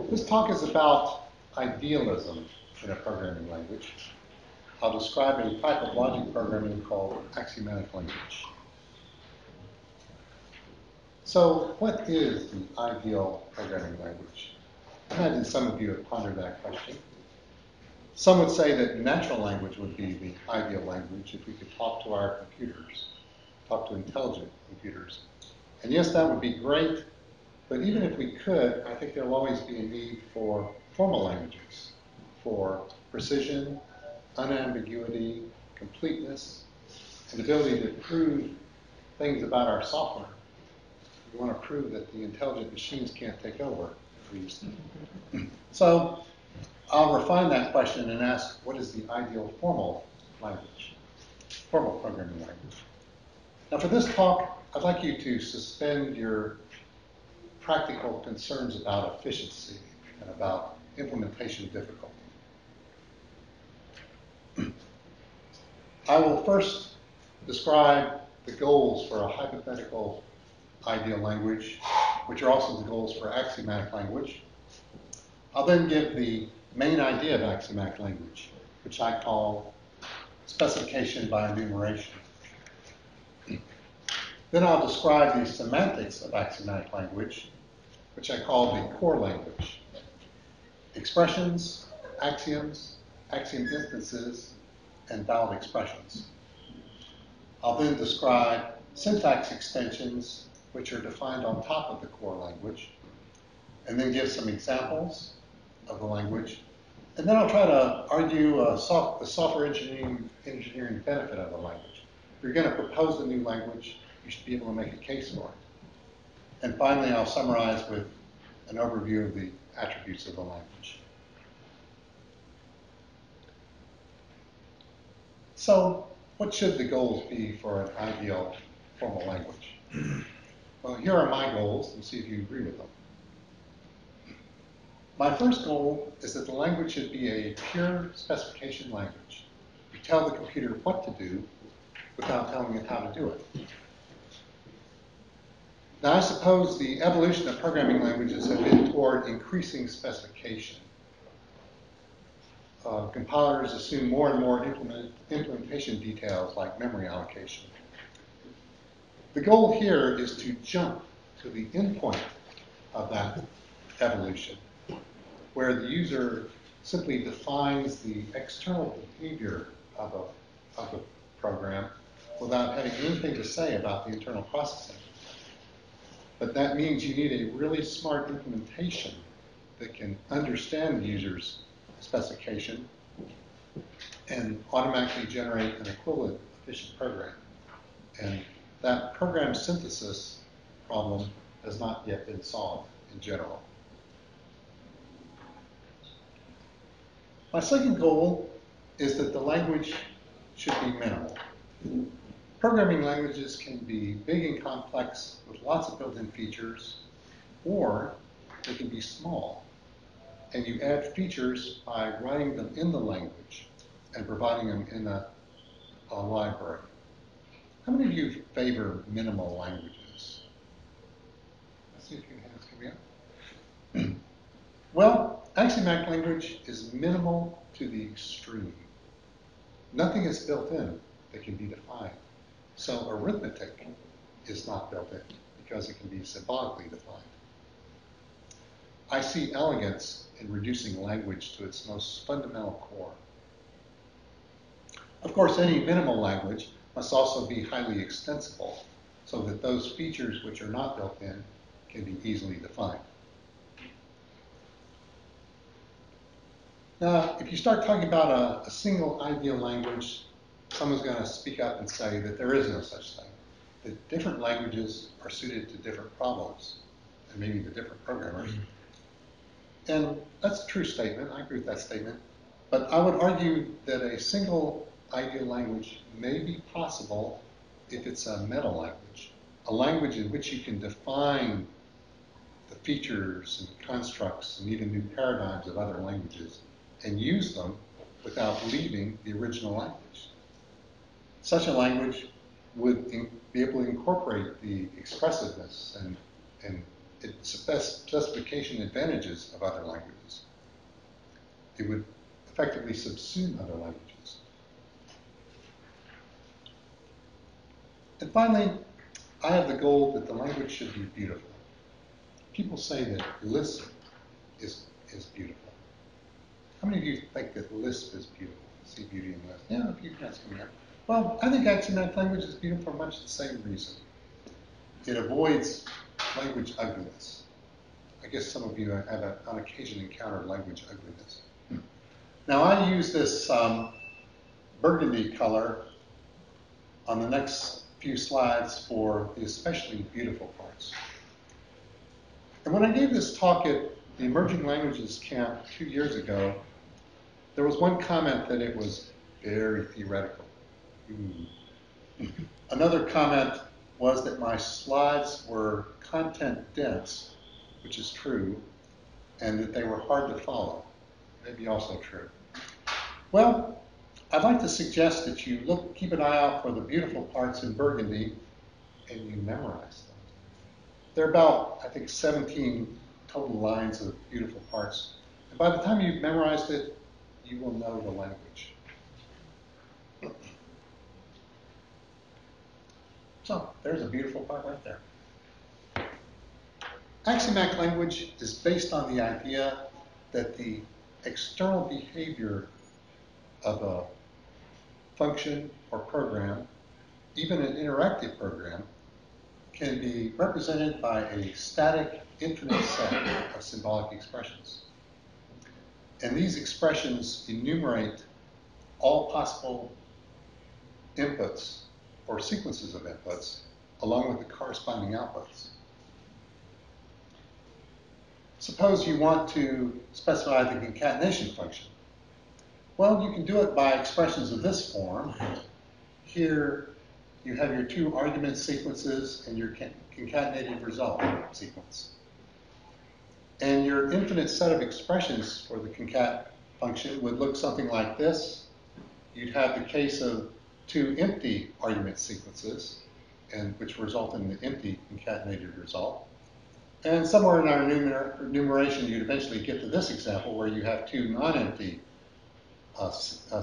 This talk is about idealism in a programming language. I'll describe a type of logic programming called axiomatic language. So, what is the ideal programming language? I imagine some of you have pondered that question. Some would say that natural language would be the ideal language if we could talk to our computers, talk to intelligent computers. And yes, that would be great, but even if we could, I think there will always be a need for formal languages, for precision, unambiguity, completeness, and ability to prove things about our software. We want to prove that the intelligent machines can't take over. So I'll refine that question and ask, what is the ideal formal language, formal programming language? Now for this talk, I'd like you to suspend your practical concerns about efficiency and about implementation difficulty. I will first describe the goals for a hypothetical ideal language, which are also the goals for axiomatic language. I'll then give the main idea of axiomatic language, which I call specification by enumeration. Then I'll describe the semantics of axiomatic language, which I call the core language. Expressions, axioms, axiom instances, and valid expressions. I'll then describe syntax extensions, which are defined on top of the core language, and then give some examples of the language. And then I'll try to argue the software engineering benefit of the language. If you're going to propose a new language, you should be able to make a case for it. And finally, I'll summarize with an overview of the attributes of the language. So, what should the goals be for an ideal formal language? Well, here are my goals, and see if you agree with them. My first goal is that the language should be a pure specification language. You tell the computer what to do without telling it how to do it. Now, I suppose the evolution of programming languages have been toward increasing specification. Compilers assume more and more implementation details like memory allocation. The goal here is to jump to the endpoint of that evolution, where the user simply defines the external behavior of a program without having anything to say about the internal processing. But that means you need a really smart implementation that can understand the user's specification and automatically generate an equivalent efficient program. And that program synthesis problem has not yet been solved in general. My second goal is that the language should be minimal. Programming languages can be big and complex with lots of built-in features, or they can be small. And you add features by writing them in the language and providing them in a library. How many of you favor minimal languages? Let's see if your hands coming up. Well, axiomatic language is minimal to the extreme. Nothing is built in that can be defined. So arithmetic is not built in because it can be symbolically defined. I see elegance in reducing language to its most fundamental core. Of course, any minimal language must also be highly extensible so that those features which are not built in can be easily defined. Now, if you start talking about a single ideal language, someone's going to speak up and say that there is no such thing, that different languages are suited to different problems, and maybe the different programmers. And that's a true statement. I agree with that statement. But I would argue that a single ideal language may be possible if it's a metalanguage, a language in which you can define the features and constructs and even new paradigms of other languages and use them without leaving the original language. Such a language would be able to incorporate the expressiveness and specification advantages of other languages. It would effectively subsume other languages. And finally, I have the goal that the language should be beautiful. People say that Lisp is beautiful. How many of you think that Lisp is beautiful? See beauty in Lisp? Yeah, a few guys coming up. Well, I think Axiomatic Language is beautiful for much the same reason. It avoids language ugliness. I guess some of you have on occasion encountered language ugliness. Now I use this burgundy color on the next few slides for the especially beautiful parts. And when I gave this talk at the Emerging Languages Camp 2 years ago, there was one comment that it was very theoretical. Another comment was that my slides were content dense, which is true, and that they were hard to follow. Maybe also true. Well, I'd like to suggest that you keep an eye out for the beautiful parts in burgundy and you memorize them. There are about, I think, 17 total lines of beautiful parts. And by the time you've memorized it, you will know the language. So there's a beautiful part right there. Axiomatic language is based on the idea that the external behavior of a function or program, even an interactive program, can be represented by a static, infinite set of symbolic expressions. And these expressions enumerate all possible inputs or sequences of inputs along with the corresponding outputs. Suppose you want to specify the concatenation function. Well, you can do it by expressions of this form. Here you have your two argument sequences and your concatenated result sequence. And your infinite set of expressions for the concat function would look something like this. You'd have the case of two empty argument sequences, and which result in the empty concatenated result. And somewhere in our enumeration, you'd eventually get to this example where you have two non-empty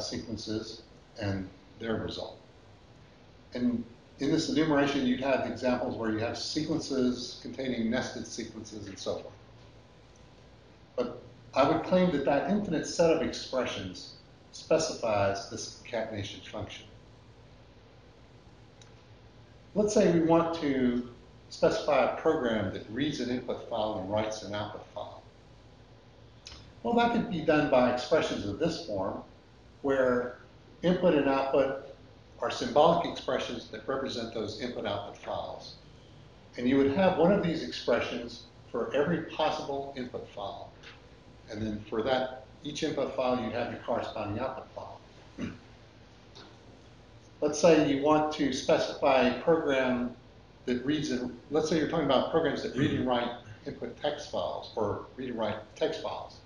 sequences and their result. And in this enumeration, you'd have examples where you have sequences containing nested sequences and so forth. But I would claim that that infinite set of expressions specifies this concatenation function. Let's say we want to specify a program that reads an input file and writes an output file. Well, that could be done by expressions of this form, where input and output are symbolic expressions that represent those input-output files. And you would have one of these expressions for every possible input file. And then for that, each input file, you'd have your corresponding output file. Let's say you want to specify a program that reads, let's say you're talking about programs that read and write input text files or read and write text files.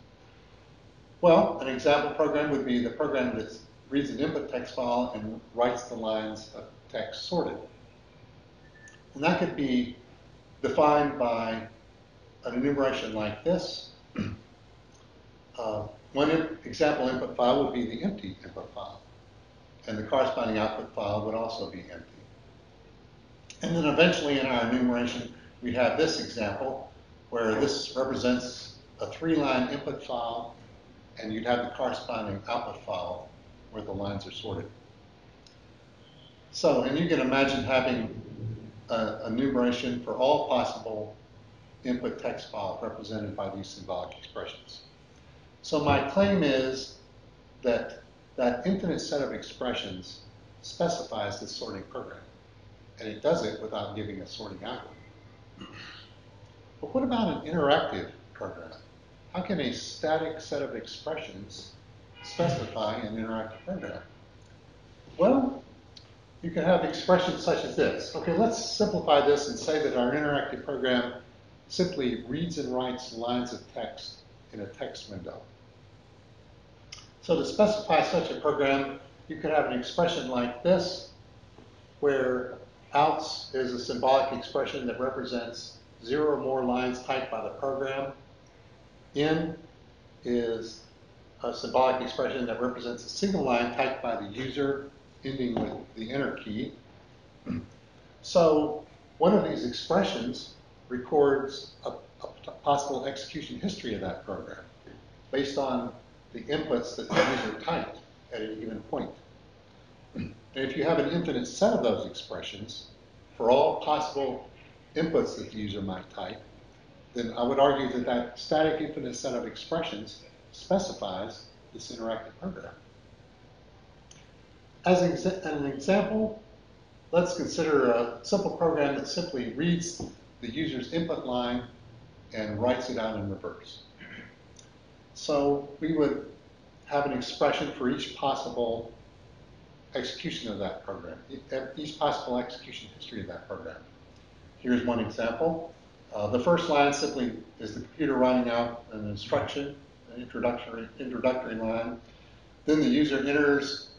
Well, an example program would be the program that reads an input text file and writes the lines of text sorted. And that could be defined by an enumeration like this. One example input file would be the empty input file. And the corresponding output file would also be empty. And then eventually in our enumeration, we have this example where this represents a 3-line input file, and you'd have the corresponding output file where the lines are sorted. So, and you can imagine having a enumeration for all possible input text files represented by these symbolic expressions. So my claim is that that infinite set of expressions specifies this sorting program. And it does it without giving a sorting algorithm. But what about an interactive program? How can a static set of expressions specify an interactive program? Well, you can have expressions such as this. Okay, let's simplify this and say that our interactive program simply reads and writes lines of text in a text window. So to specify such a program, you could have an expression like this, where outs is a symbolic expression that represents 0 or more lines typed by the program. N is a symbolic expression that represents a single line typed by the user, ending with the enter key. So one of these expressions records a possible execution history of that program based on the inputs that the user typed at any given point. And if you have an infinite set of those expressions for all possible inputs that the user might type, then I would argue that that static infinite set of expressions specifies this interactive program. As an example, let's consider a simple program that simply reads the user's input line and writes it out in reverse. So we would have an expression for each possible execution of that program, each possible execution history of that program. Here's one example. The first line simply is the computer writing out an instruction, an introductory line. Then the user enters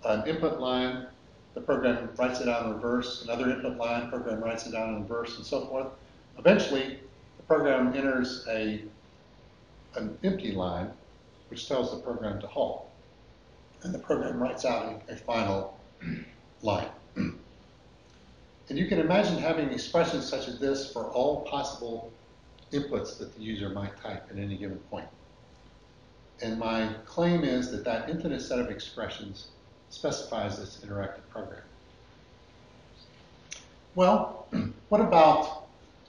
an input line, the program writes it out in reverse, another input line, program writes it out in reverse, and so forth. Eventually, the program enters an empty line, which tells the program to halt. And the program writes out a final line. And you can imagine having expressions such as this for all possible inputs that the user might type at any given point. And my claim is that that infinite set of expressions specifies this interactive program. Well, what about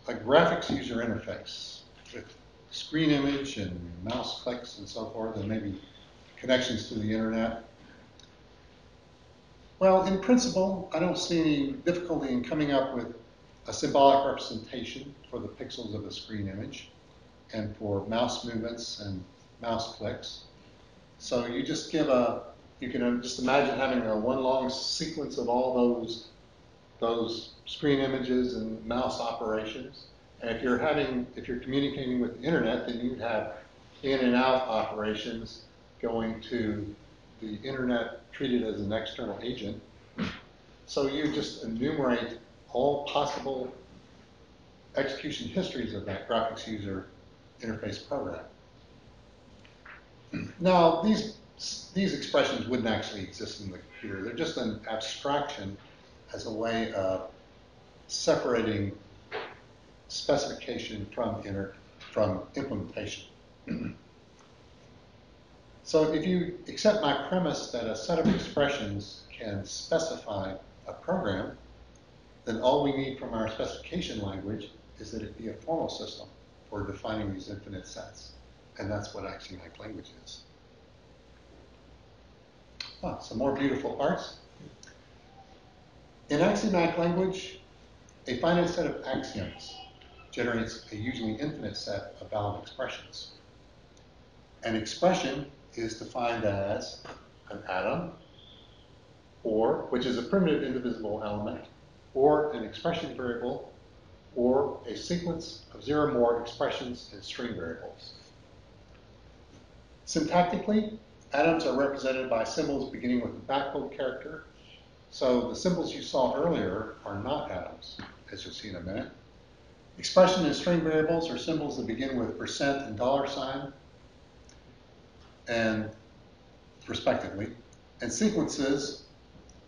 a graphics user interface with screen image and mouse clicks and so forth, and maybe connections to the internet? Well, in principle, I don't see any difficulty in coming up with a symbolic representation for the pixels of a screen image and for mouse movements and mouse clicks. So you just give you can just imagine having one long sequence of all those screen images and mouse operations. And if you're communicating with the internet, then you'd have in and out operations going to the internet treated as an external agent. So you just enumerate all possible execution histories of that graphics user interface program. Now, these expressions wouldn't actually exist in the computer. They're just an abstraction as a way of separating specification from implementation. So if you accept my premise that a set of expressions can specify a program, then all we need from our specification language is that it be a formal system for defining these infinite sets. And that's what axiomatic language is. Some more beautiful parts. In axiomatic language, a finite set of axioms generates a usually infinite set of valid expressions. An expression is defined as an atom, or which is a primitive indivisible element, or an expression variable, or a sequence of 0 or more expressions and string variables. Syntactically, atoms are represented by symbols beginning with a backbone character. So the symbols you saw earlier are not atoms, as you'll see in a minute. Expression and string variables are symbols that begin with % and $, and respectively. And sequences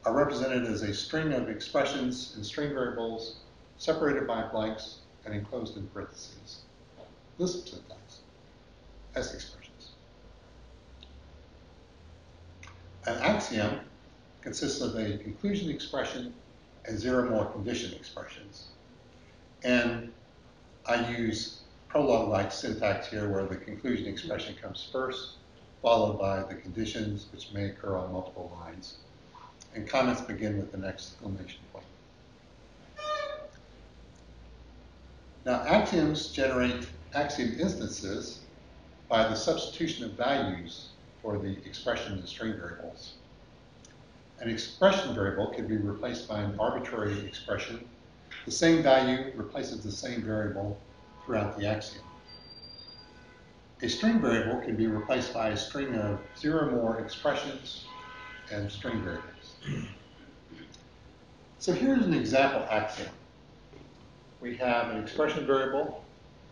are represented as a string of expressions and string variables separated by blanks and enclosed in parentheses. Lisp syntax as expressions. An axiom consists of a conclusion expression and 0 or more condition expressions. And I use prologue-like syntax here where the conclusion expression comes first, followed by the conditions, which may occur on multiple lines. And comments begin with an exclamation point. Now, axioms generate axiom instances by the substitution of values for the expression and string variables. An expression variable can be replaced by an arbitrary expression. The same value replaces the same variable throughout the axiom. A string variable can be replaced by a string of 0 or more expressions and string variables. So here's an example axiom. we have an expression variable,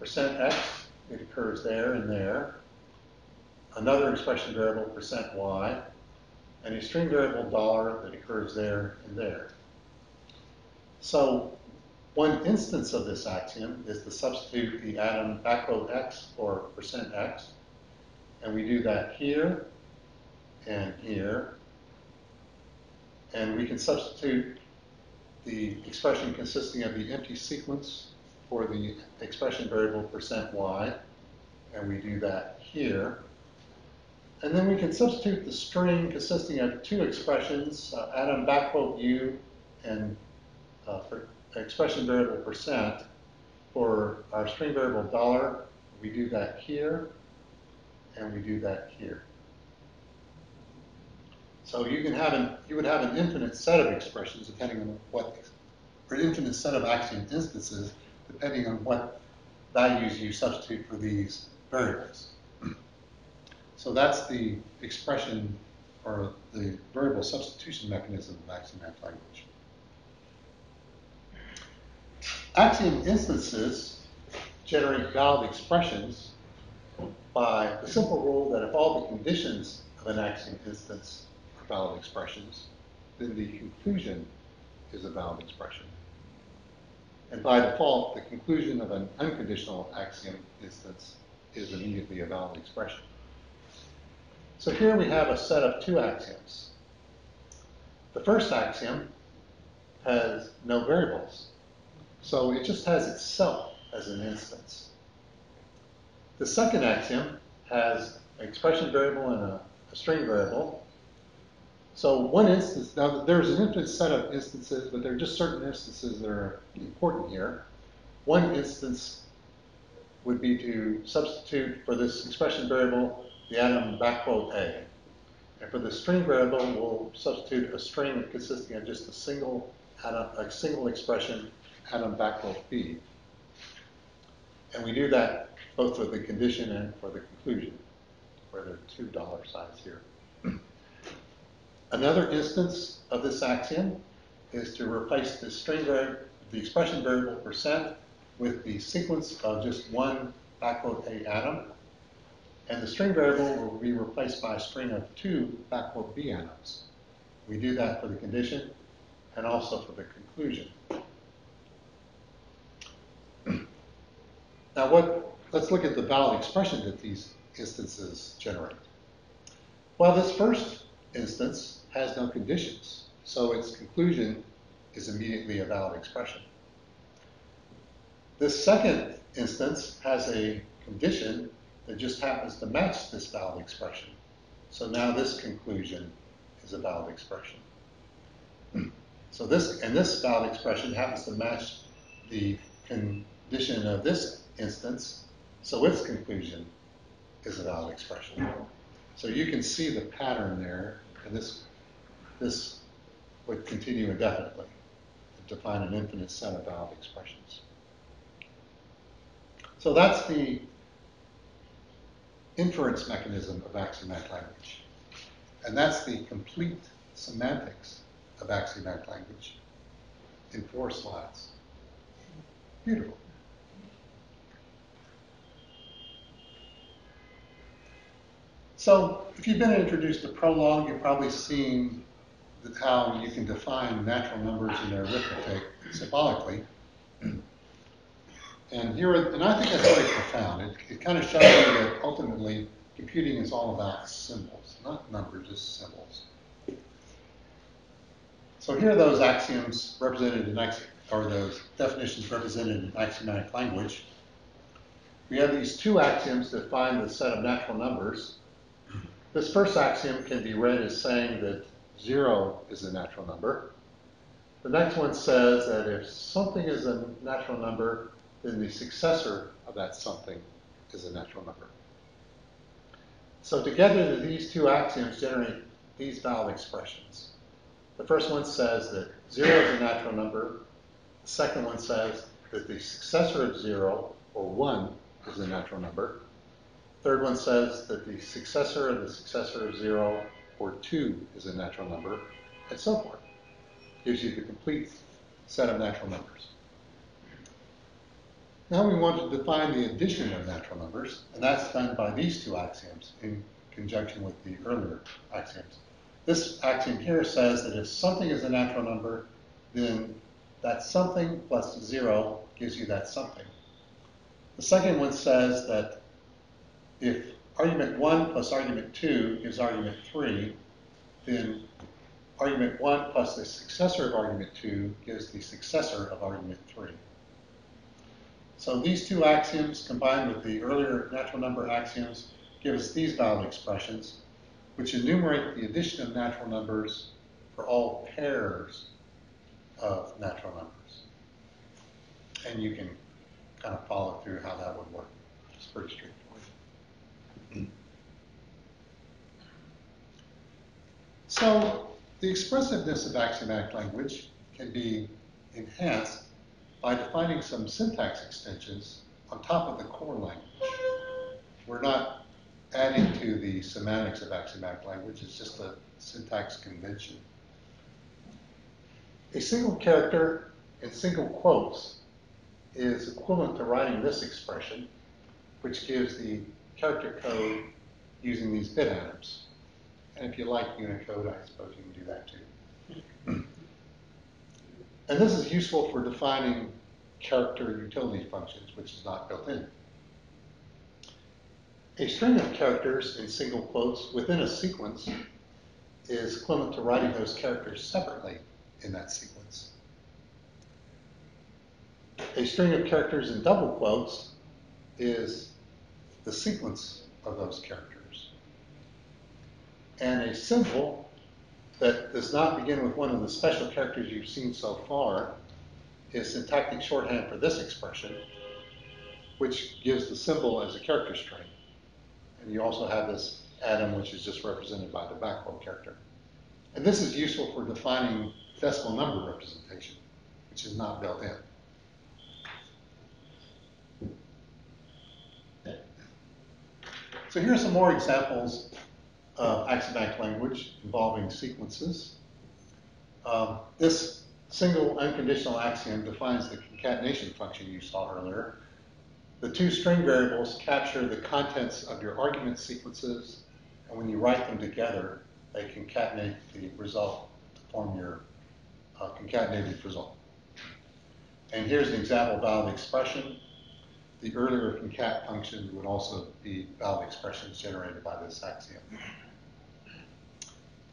%x, it occurs there and there. Another expression variable, %y, and a string variable $, that occurs there and there. So one instance of this axiom is to substitute the atom x for %x, and we do that here and here. And we can substitute the expression consisting of the empty sequence for the expression variable %y, and we do that here. And then we can substitute the string consisting of two expressions, atom u and for expression variable %, for our string variable $. We do that here, and we do that here. So you would have an infinite set of expressions depending on what, or infinite set of axiom instances depending on what values you substitute for these variables. So that's the expression or the variable substitution mechanism of axiomatic language. Axiom instances generate valid expressions by the simple rule that if all the conditions of an axiom instance are valid expressions, then the conclusion is a valid expression. And by default, the conclusion of an unconditional axiom instance is immediately a valid expression. So here we have a set of two axioms. The first axiom has no variables, so it just has itself as an instance. The second axiom has an expression variable and a string variable. So one instance, now there's an infinite set of instances, but there are just certain instances that are important here. One instance would be to substitute for this expression variable the atom A. And for the string variable, we'll substitute a string consisting of just a single expression, atom B. And we do that both for the condition and for the conclusion, where there are two $ signs here. Another instance of this axiom is to replace the the expression variable % with the sequence of just one A atom. And the string variable will be replaced by a string of two B atoms. We do that for the condition and also for the conclusion. Now let's look at the valid expression that these instances generate. Well, this first instance has no conditions, so its conclusion is immediately a valid expression. This second instance has a condition that just happens to match this valid expression. So now this conclusion is a valid expression. So this valid expression happens to match the condition of this instance, so its conclusion is a valid expression. So you can see the pattern there, and this would continue indefinitely to define an infinite set of valid expressions. So that's the inference mechanism of axiomatic language. And that's the complete semantics of axiomatic language in 4 slides. Beautiful. So if you've been introduced to Prolog, you've probably seen how you can define natural numbers in their arithmetic symbolically. And I think that's very profound. It kind of shows you that ultimately computing is all about symbols, not numbers, just symbols. So here are those axioms represented in those definitions represented in axiomatic language. We have these two axioms that define the set of natural numbers. This first axiom can be read as saying that 0 is a natural number. The next one says that if something is a natural number, then the successor of that something is a natural number. So together, these two axioms generate these valid expressions. The first one says that 0 is a natural number. The second one says that the successor of 0, or 1, is a natural number. The third one says that the successor of 0, or 2, is a natural number, and so forth. Gives you the complete set of natural numbers. Now we want to define the addition of natural numbers, and that's done by these two axioms in conjunction with the earlier axioms. This axiom here says that if something is a natural number, then that something plus 0 gives you that something. The second one says that if argument 1 plus argument 2 gives argument 3, then argument 1 plus the successor of argument 2 gives the successor of argument 3. So these two axioms combined with the earlier natural number axioms give us these valid expressions, which enumerate the addition of natural numbers for all pairs of natural numbers. And you can kind of follow through how that would work. It's pretty straightforward. So the expressiveness of axiomatic language can be enhanced by defining some syntax extensions on top of the core language. We're not adding to the semantics of axiomatic language, it's just a syntax convention. A single character in single quotes is equivalent to writing this expression, which gives the character code using these bit atoms. And if you like Unicode, I suppose you can do that too. And this is useful for defining character utility functions, which is not built in. A string of characters in single quotes within a sequence is equivalent to writing those characters separately in that sequence. A string of characters in double quotes is the sequence of those characters. And a symbol that does not begin with one of the special characters you've seen so far is syntactic shorthand for this expression, which gives the symbol as a character string. And you also have this atom, which is just represented by the backbone character. And this is useful for defining decimal number representation, which is not built in. So here are some more examples of axiomatic language involving sequences. This single unconditional axiom defines the concatenation function you saw earlier. The two string variables capture the contents of your argument sequences, and when you write them together, they concatenate the result to form your concatenated result. And here's an example valid expression. The earlier concat function would also be valid expressions generated by this axiom.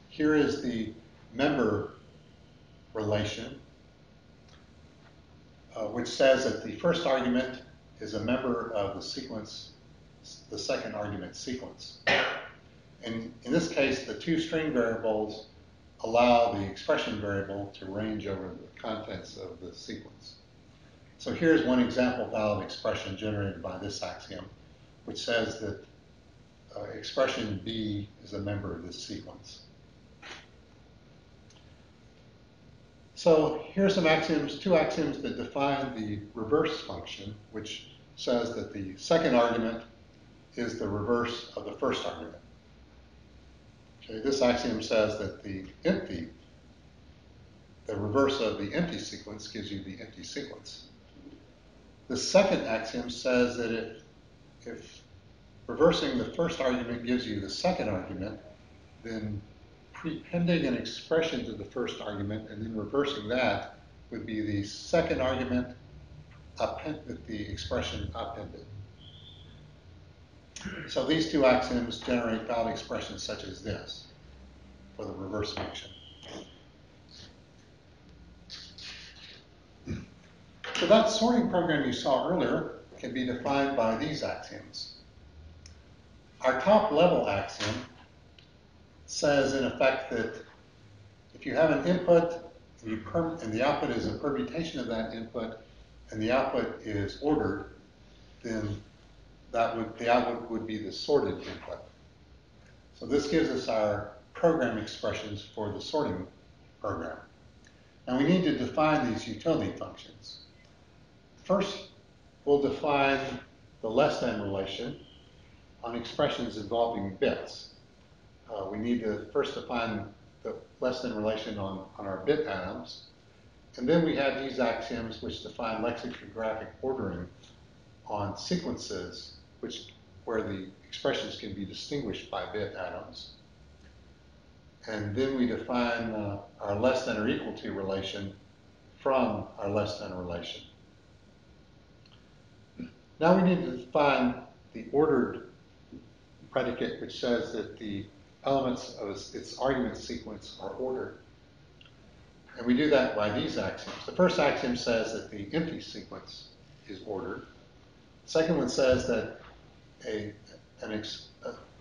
Here is the member relation, which says that the first argument is a member of the sequence, the second argument sequence. And in this case, the two string variables allow the expression variable to range over the contents of the sequence. So here's one example valid expression generated by this axiom, which says that expression B is a member of this sequence. So here's some axioms, two axioms that define the reverse function, which says that the second argument is the reverse of the first argument. Okay, this axiom says that the reverse of the empty sequence gives you the empty sequence. The second axiom says that if reversing the first argument gives you the second argument, then prepending an expression to the first argument and then reversing that would be the second argument with the expression appended. So these two axioms generate valid expressions such as this for the reverse function. So that sorting program you saw earlier can be defined by these axioms. Our top level axiom says in effect that if you have an input and the output is a permutation of that input and the output is ordered, then the output would be the sorted input. So this gives us our program expressions for the sorting program. Now we need to define these utility functions. First, we'll define the less than relation on expressions involving bits. We need to first define the less than relation on our bit atoms. And then we have these axioms which define lexicographic ordering on sequences where the expressions can be distinguished by bit atoms. And then we define our less than or equal to relation from our less than relation. Now we need to define the ordered predicate, which says that the elements of its argument sequence are ordered. And we do that by these axioms. The first axiom says that the empty sequence is ordered. The second one says that a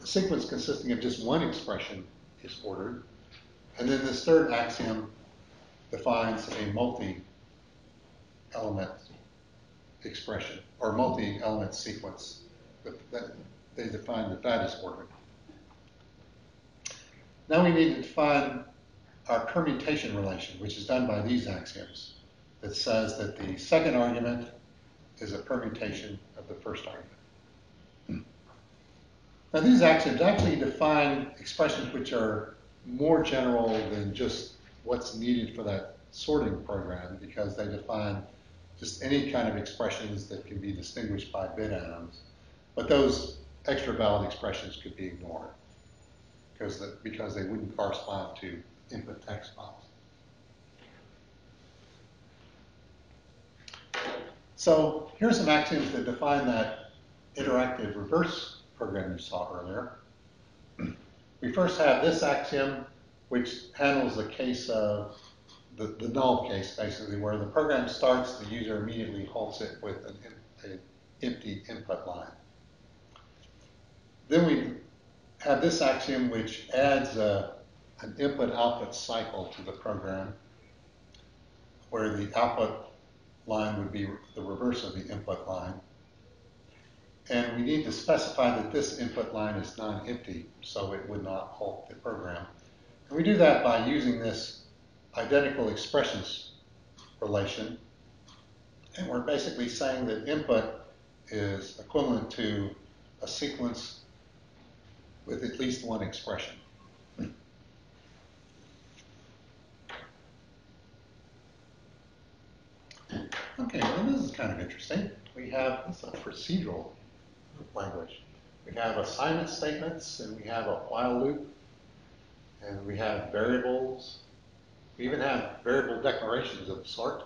sequence consisting of just one expression is ordered. And then this third axiom defines a multi-element expression, or multi-element sequence. They define that is ordered. Now we need to define our permutation relation, which is done by these axioms, that says that the second argument is a permutation of the first argument. Now these axioms actually define expressions which are more general than just what's needed for that sorting program, because they define just any kind of expressions that can be distinguished by bit atoms. But those extra valid expressions could be ignored because they wouldn't correspond to input text files. So here's some axioms that define that interactive reverse program you saw earlier. We first have this axiom, which handles the case of the null case, basically, where the program starts, the user immediately halts it with an empty input line. Then we have this axiom, which adds an input-output cycle to the program, where the output line would be the reverse of the input line. And we need to specify that this input line is non-empty, so it would not halt the program. And we do that by using this identical expressions relation. And we're basically saying that input is equivalent to a sequence with at least one expression. Okay, well, this is kind of interesting. We have a procedural language. We have assignment statements, and we have a while loop, and we have variables. We even have variable declarations of sort.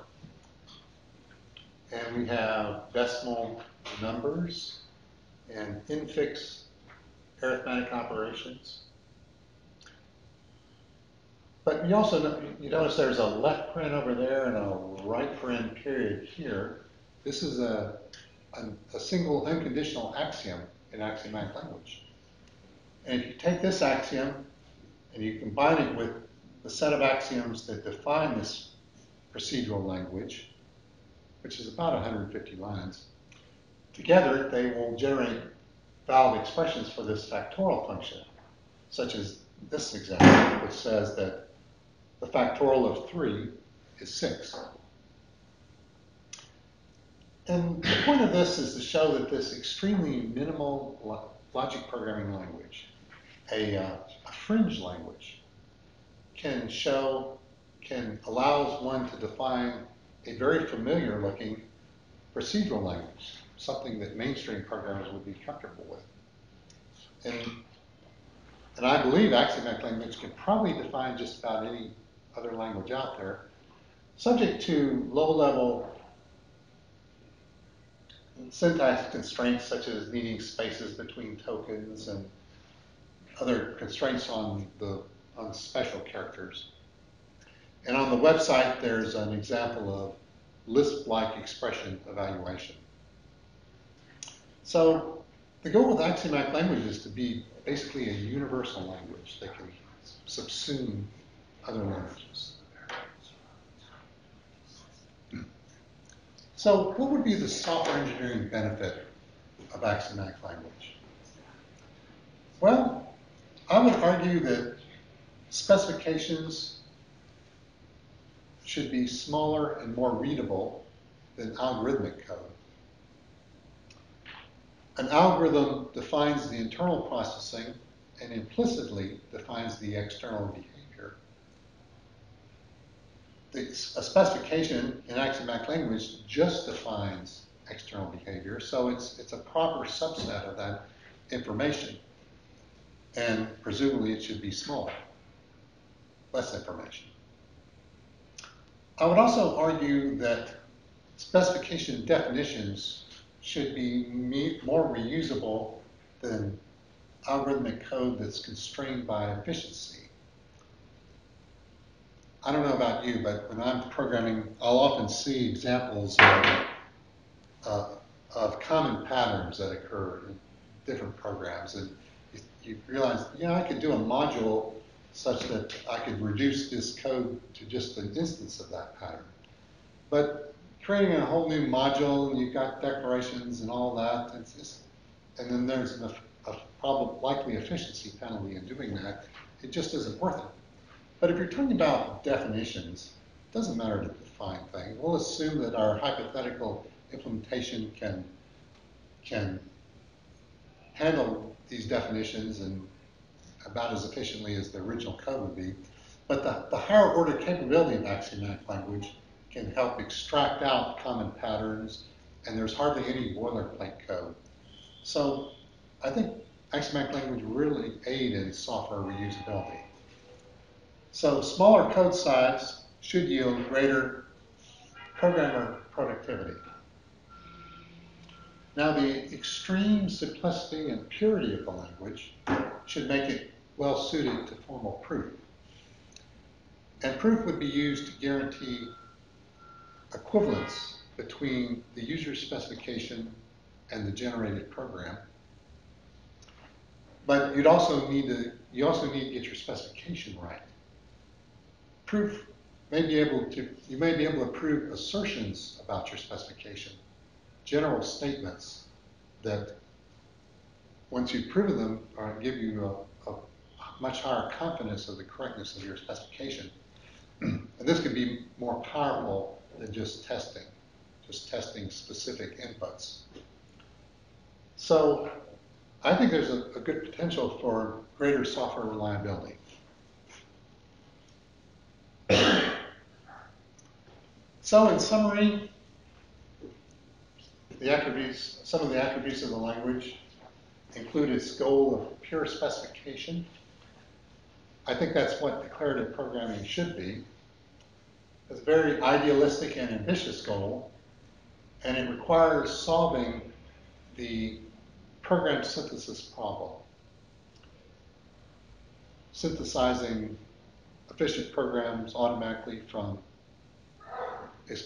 And we have decimal numbers and infix arithmetic operations. But you also you notice there's a left paren over there and a right paren period here. This is a single unconditional axiom in axiomatic language. And if you take this axiom and you combine it with the set of axioms that define this procedural language, which is about 150 lines, together they will generate valid expressions for this factorial function, such as this example, which says that the factorial of 3 is 6. And the point of this is to show that this extremely minimal logic programming language, a fringe language, allows one to define a very familiar looking procedural language, something that mainstream programmers would be comfortable with. And I believe axiomatic language can probably define just about any other language out there, subject to low-level syntax constraints such as needing spaces between tokens and other constraints on special characters. And on the website, there's an example of Lisp-like expression evaluation. So the goal with axiomatic language is to be basically a universal language that can subsume other languages. So what would be the software engineering benefit of axiomatic language? Well, I would argue that specifications should be smaller and more readable than algorithmic code. An algorithm defines the internal processing and implicitly defines the external behavior. A specification in axiomatic language just defines external behavior. So it's a proper subset of that information. And presumably it should be smaller, less information. I would also argue that specification definitions should be more reusable than algorithmic code that's constrained by efficiency. I don't know about you, but when I'm programming, I'll often see examples of common patterns that occur in different programs. And you realize, I could do a module such that I could reduce this code to just an instance of that pattern. But creating a whole new module, and you've got declarations and all that, and then there's a likely efficiency penalty in doing that. It just isn't worth it. But if you're talking about definitions, it doesn't matter to define things. We'll assume that our hypothetical implementation can handle these definitions and about as efficiently as the original code would be. But the higher order capability of axiomatic language can help extract out common patterns, and there's hardly any boilerplate code. So I think axiomatic language really aid in software reusability. So smaller code size should yield greater programmer productivity. Now the extreme simplicity and purity of the language should make it well suited to formal proof. And proof would be used to guarantee equivalence between the user specification and the generated program. But you also need to get your specification right. Proof you may be able to prove assertions about your specification, general statements that once you've proven them give you a much higher confidence of the correctness of your specification. And this can be more powerful than just testing specific inputs. So I think there's a good potential for greater software reliability. So in summary, some of the attributes of the language include its goal of pure specification. I think that's what declarative programming should be. It's a very idealistic and ambitious goal, and it requires solving the program synthesis problem, synthesizing efficient programs automatically from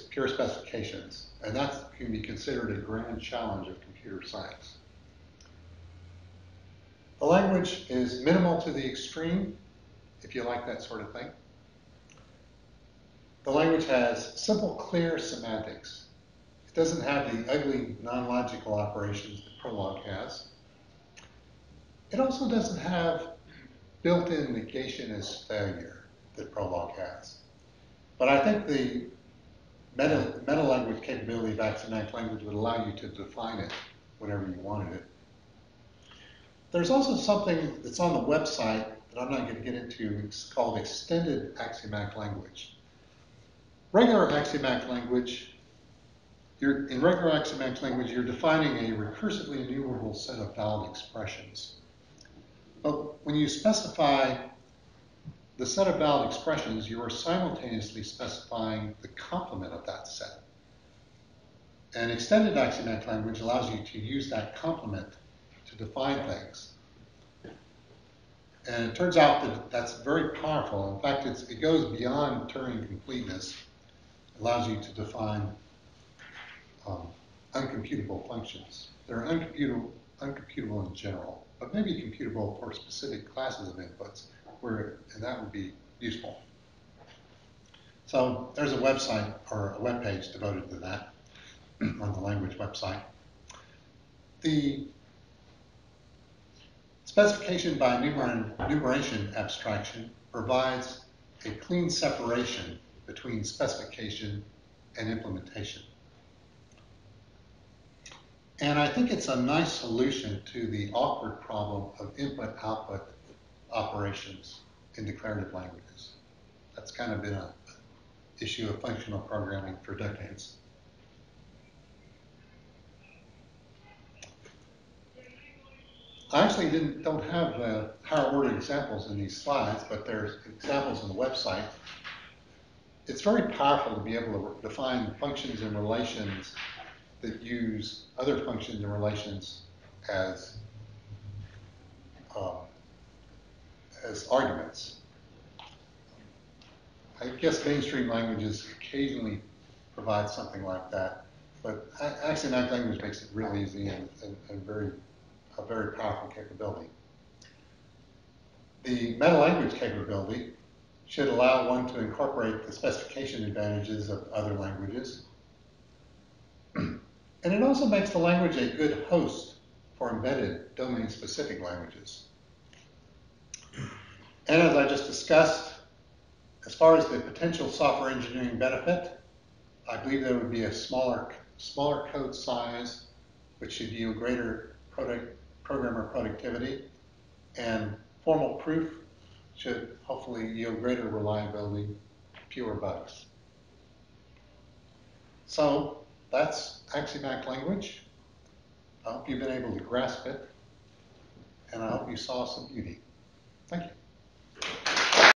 pure specifications, and that can be considered a grand challenge of computer science. The language is minimal to the extreme, if you like that sort of thing. The language has simple, clear semantics. It doesn't have the ugly, non-logical operations that Prolog has. It also doesn't have built-in negation as failure that Prolog has. But I think the metalanguage capability of axiomatic language would allow you to define it whenever you wanted it. There's also something that's on the website that I'm not going to get into. It's called extended axiomatic language. Regular axiomatic language, you're defining a recursively enumerable set of valid expressions. But when you specify the set of valid expressions, you are simultaneously specifying the complement of that set. And extended axiomatic language allows you to use that complement to define things. And it turns out that that's very powerful. In fact, it goes beyond Turing completeness. It allows you to define uncomputable functions. They're uncomputable in general, but maybe computable for specific classes of inputs, and that would be useful. So there's a website or a web page devoted to that on the language website. The specification by enumeration abstraction provides a clean separation between specification and implementation. And I think it's a nice solution to the awkward problem of input-output operations in declarative languages. That's kind of been an issue of functional programming for decades. I actually don't have higher order examples in these slides, but there's examples on the website. It's very powerful to be able to define functions and relations that use other functions and relations as um, arguments. I guess mainstream languages occasionally provide something like that, but Axiomatic Language makes it real easy and a very powerful capability. The metalanguage capability should allow one to incorporate the specification advantages of other languages. And it also makes the language a good host for embedded domain-specific languages. And as I just discussed, as far as the potential software engineering benefit, I believe there would be a smaller code size, which should yield greater programmer productivity, and formal proof should hopefully yield greater reliability, fewer bugs. So that's Axiomatic Language. I hope you've been able to grasp it, and I hope you saw some beauty. Thank you.